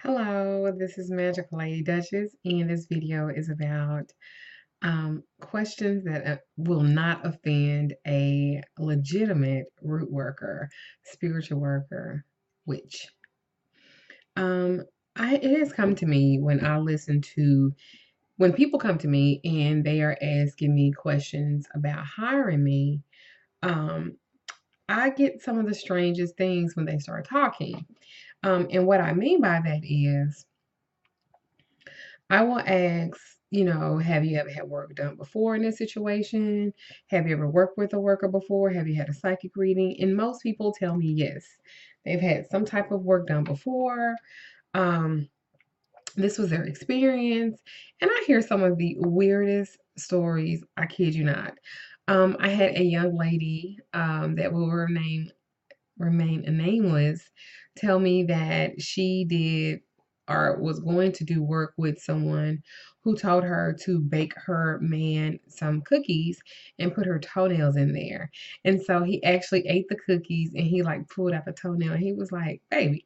Hello, this is Magical Lady Duchess, and this video is about questions that will not offend a legitimate root worker, spiritual worker, witch. Um, it has come to me when people come to me and they are asking me questions about hiring me. Um, I get some of the strangest things when they start talking. And what I mean by that is, I will ask, have you ever had work done before in this situation? Have you ever worked with a worker before? Have you had a psychic reading? And most people tell me yes. They've had some type of work done before. Um, this was their experience. And I hear some of the weirdest stories. I kid you not. I had a young lady that will remain nameless tell me that she did or was going to do work with someone who told her to bake her man some cookies and put her toenails in there. And so he actually ate the cookies and he like pulled out the toenail and he was like, "Baby,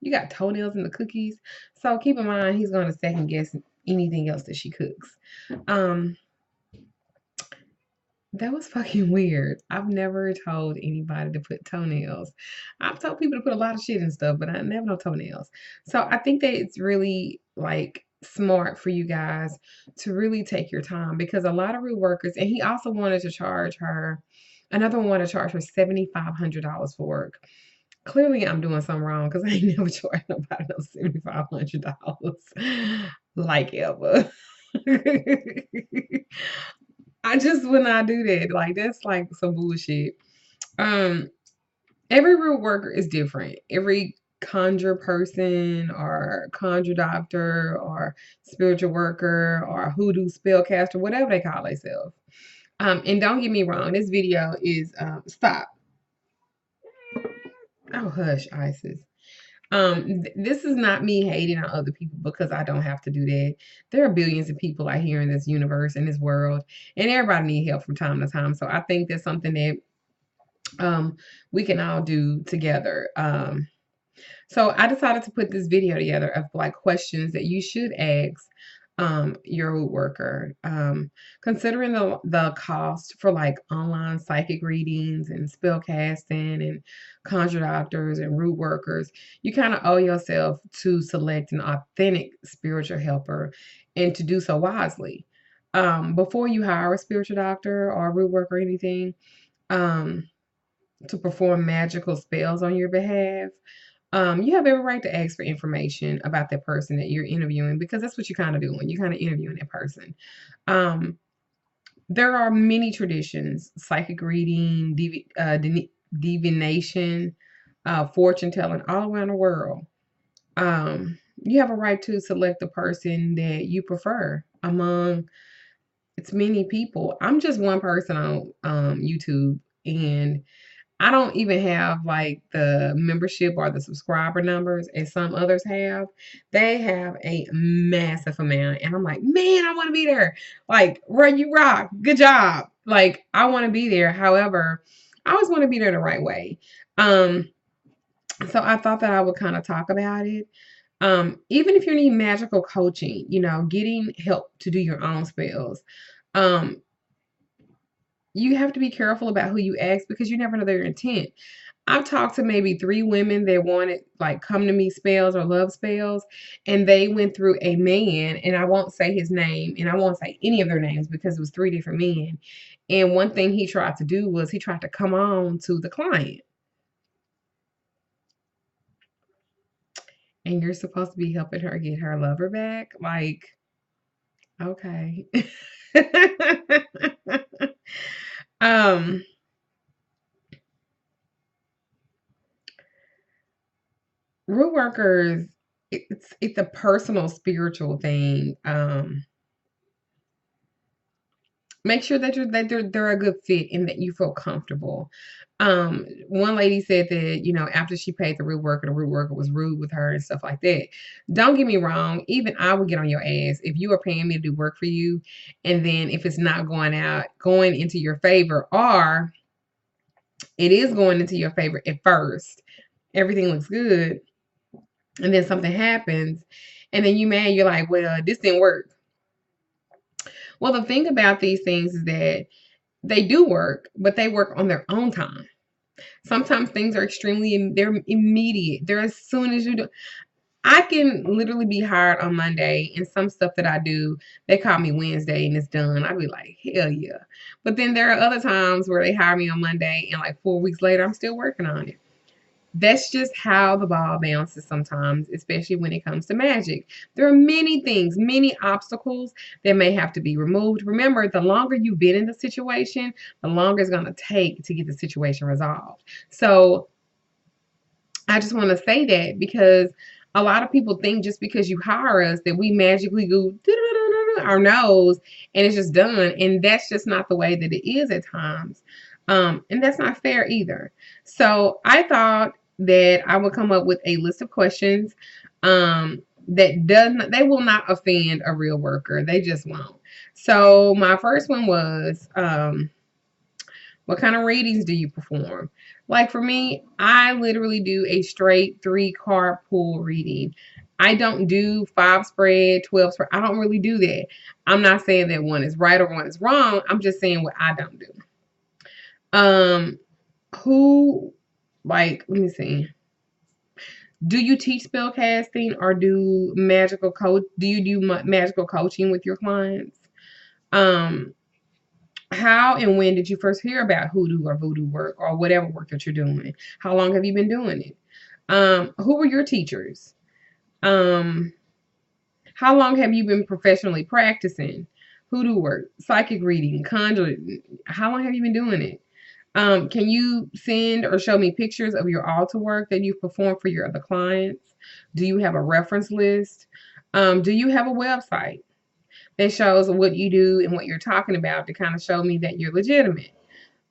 you got toenails in the cookies." So keep in mind he's going to second guess anything else that she cooks. Um That was fucking weird. I've never told anybody to put toenails. I've told people to put a lot of shit and stuff, but I never know toenails. So I think that it's really like smart for you guys to really take your time because a lot of root workers, and he also wanted to charge her, another one wanted to charge her $7,500 for work. Clearly, I'm doing something wrong because I ain't never charged nobody no $7,500 like ever. I just would not do that. Like that's like some bullshit. Um, every root worker is different. Every conjure person or conjure doctor or spiritual worker or hoodoo spellcaster, whatever they call themselves. And don't get me wrong, this video is stop. Oh hush, Isis. This is not me hating on other people because I don't have to do that. There are billions of people out here in this universe, in this world, and everybody need help from time to time. So I think that's something that we can all do together. So I decided to put this video together of like questions that you should ask your root worker. Considering the cost for like online psychic readings and spell casting and conjure doctors and root workers, you kind of owe yourself to select an authentic spiritual helper and to do so wisely. Before you hire a spiritual doctor or a root worker or anything, um, to perform magical spells on your behalf, you have every right to ask for information about that person that you're interviewing because that's what you're kind of doing. You're kind of interviewing that person. Um, there are many traditions: psychic reading, divination, fortune telling, all around the world. You have a right to select the person that you prefer among it's many people. I'm just one person on YouTube, and I don't even have like the membership or the subscriber numbers as some others have. They have a massive amount. And I'm like, man, I want to be there. Like, run you rock. Good job. Like, I want to be there. However, I always want to be there the right way. Um, so I thought that I would kind of talk about it. Even if you need magical coaching, getting help to do your own spells. Um, you have to be careful about who you ask because you never know their intent. I've talked to maybe 3 women that wanted, like, come to me spells or love spells, and they went through a man, and I won't say his name, and I won't say any of their names because it was 3 different men. And one thing he tried to do was he tried to come on to the client. And you're supposed to be helping her get her lover back? Like, okay. um Root workers, it's a personal spiritual thing. Make sure that they're a good fit and that you feel comfortable. One lady said that, after she paid the root worker was rude with her and stuff like that. Don't get me wrong, even I would get on your ass if you are paying me to do work for you, and then if it's not going into your favor, or it is going into your favor at first, everything looks good, and then something happens, and then you mad, you're like, well, this didn't work. Well, the thing about these things is that they do work, but they work on their own time. Sometimes things are they're immediate. They're as soon as you do. I can literally be hired on Monday, and some stuff that I do, they call me Wednesday and it's done. I'd be like, hell yeah. But then there are other times where they hire me on Monday and like 4 weeks later, I'm still working on it. That's just how the ball bounces sometimes, especially when it comes to magic. There are many things, many obstacles that may have to be removed. Remember, the longer you've been in the situation, the longer it's going to take to get the situation resolved. So I just want to say that because a lot of people think just because you hire us that we magically go our nose and it's just done. And that's just not the way that it is at times. And that's not fair either. So I thought that I would come up with a list of questions that does not, they will not offend a real worker. They just won't. So my first one was, what kind of readings do you perform? Like for me, I literally do a straight 3 card pool reading. I don't do 5 spread, 12 spread. I don't really do that. I'm not saying that one is right or one is wrong. I'm just saying what I don't do. Um, who, like, let me see. Do you teach spell casting or do magical coach? Do you do magical coaching with your clients? Um, how and when did you first hear about hoodoo or voodoo work or whatever work that you're doing? How long have you been doing it? Who were your teachers? Um, how long have you been professionally practicing hoodoo work, psychic reading, conjuring? How long have you been doing it? Can you send or show me pictures of your altar work that you've performed for your other clients? Do you have a reference list? Do you have a website that shows what you do and what you're talking about to kind of show me that you're legitimate?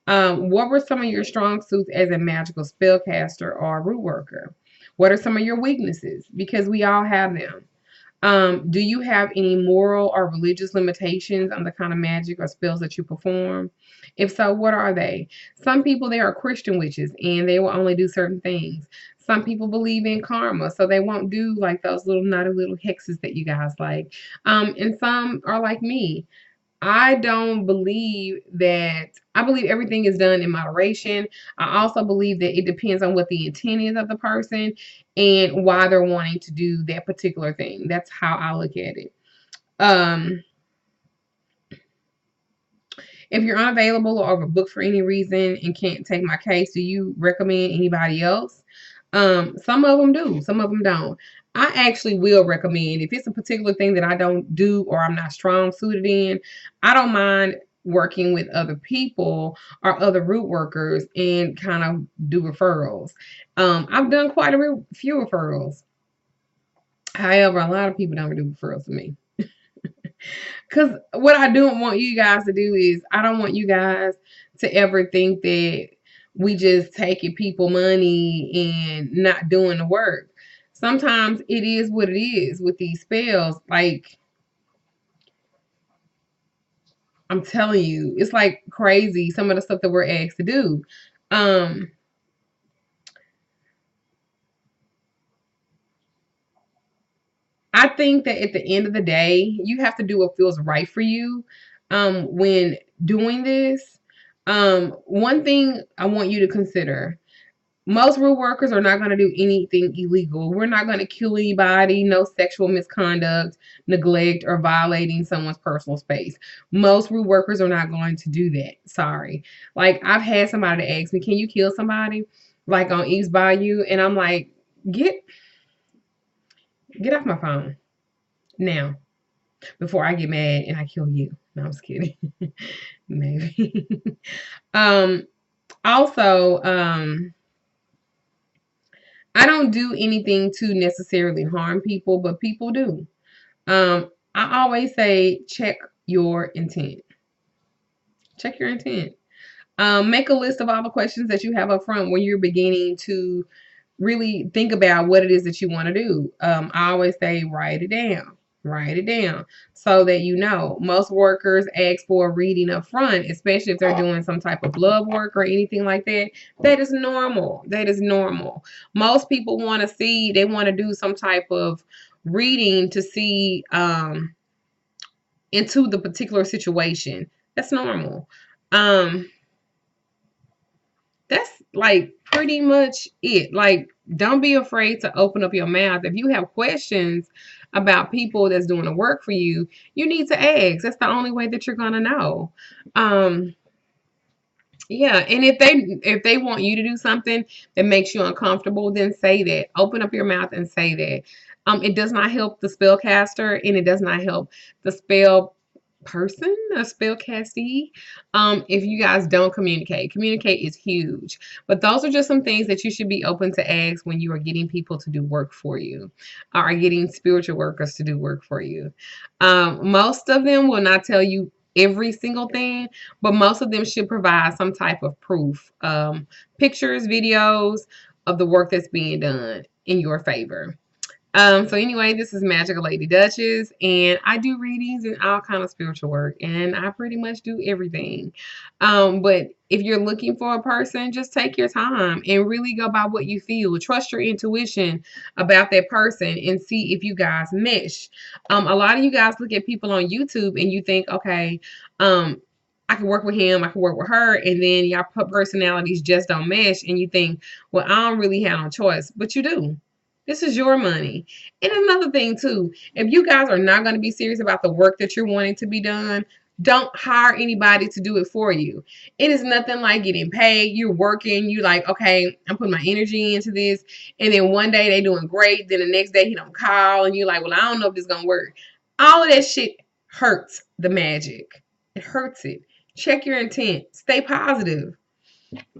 What were some of your strong suits as a magical spellcaster or root worker? What are some of your weaknesses? Because we all have them. Do you have any moral or religious limitations on the kind of magic or spells that you perform? If so, what are they? Some people, they are Christian witches and they will only do certain things. Some people believe in karma, so they won't do like those little naughty little hexes that you guys like. And some are like me. I don't believe that. I believe everything is done in moderation. I also believe that it depends on what the intent is of the person and why they're wanting to do that particular thing. That's how I look at it. Um, if you're unavailable or overbooked for any reason and can't take my case, do you recommend anybody else? Some of them do, some of them don't. I actually will recommend if it's a particular thing that I don't do or I'm not strong suited in, I don't mind working with other people or other root workers and kind of do referrals. I've done quite a few referrals. However, a lot of people don't do referrals to me. Because what I don't want you guys to do is I don't want you guys to ever think that we just taking people money and not doing the work. Sometimes it is what it is with these spells. Like I'm telling you, it's like crazy some of the stuff that we're asked to do. Um, I think that at the end of the day, you have to do what feels right for you when doing this. One thing I want you to consider, most real workers are not going to do anything illegal. We're not going to kill anybody, no sexual misconduct, neglect, or violating someone's personal space. Most real workers are not going to do that. Sorry. Like, I've had somebody ask me, can you kill somebody? Like on East Bayou? And I'm like, get off my phone now before I get mad and I kill you. No, I'm just kidding. Maybe. um, also, I don't do anything to necessarily harm people, but people do. I always say check your intent. Check your intent. Make a list of all the questions that you have up front when you're beginning to really think about what it is that you want to do. I always say write it down. Write it down so that you know. Most workers ask for a reading up front, especially if they're doing some type of blood work or anything like that. That is normal. That is normal. Most people want to see, they want to do some type of reading to see into the particular situation. That's normal. Um, that's like pretty much it. Like, don't be afraid to open up your mouth. If you have questions about people that's doing the work for you, you need to ask. That's the only way that you're gonna know. Um, yeah, and if they want you to do something that makes you uncomfortable, then say that. Open up your mouth and say that. It does not help the spellcaster, and it does not help the spell person, a spellcastee. If you guys don't communicate. Communicate is huge. But those are just some things that you should be open to ask when you are getting people to do work for you, or getting spiritual workers to do work for you. Most of them will not tell you every single thing, but most of them should provide some type of proof, pictures, videos of the work that's being done in your favor. So anyway, this is Magical Lady Duchess, and I do readings and all kind of spiritual work, and I pretty much do everything. But if you're looking for a person, just take your time and really go by what you feel. Trust your intuition about that person and see if you guys mesh. A lot of you guys look at people on YouTube and you think, okay, I can work with him, I can work with her, and then y'all personalities just don't mesh, and you think, well, I don't really have no choice, but you do. This is your money. And another thing too, if you guys are not going to be serious about the work that you're wanting to be done, don't hire anybody to do it for you. It is nothing like getting paid. You're working. You like, okay, I'm putting my energy into this. And then one day they doing great. Then the next day he don't call. And you're like, well, I don't know if this is going to work. All of that shit hurts the magic. It hurts it. Check your intent. Stay positive.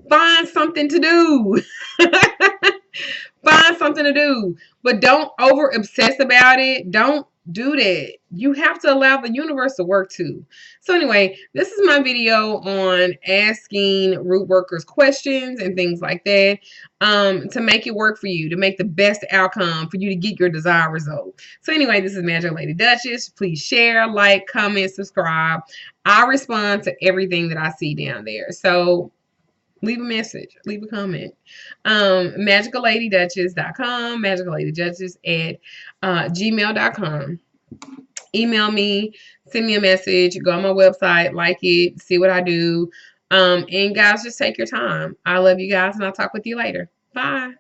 Find something to do. Find something to do, but don't over obsess about it. Don't do that. You have to allow the universe to work too. So anyway, this is my video on asking root workers questions and things like that, to make it work for you, to make the best outcome for you to get your desired result. So anyway, this is Magic Lady Duchess. Please share, like, comment, subscribe. I respond to everything that I see down there. So leave a message, leave a comment. MagicalLadyDuchess.com, MagicalLadyDuchess at gmail.com. Email me, send me a message, go on my website, like it, see what I do. And guys, just take your time. I love you guys, and I'll talk with you later. Bye.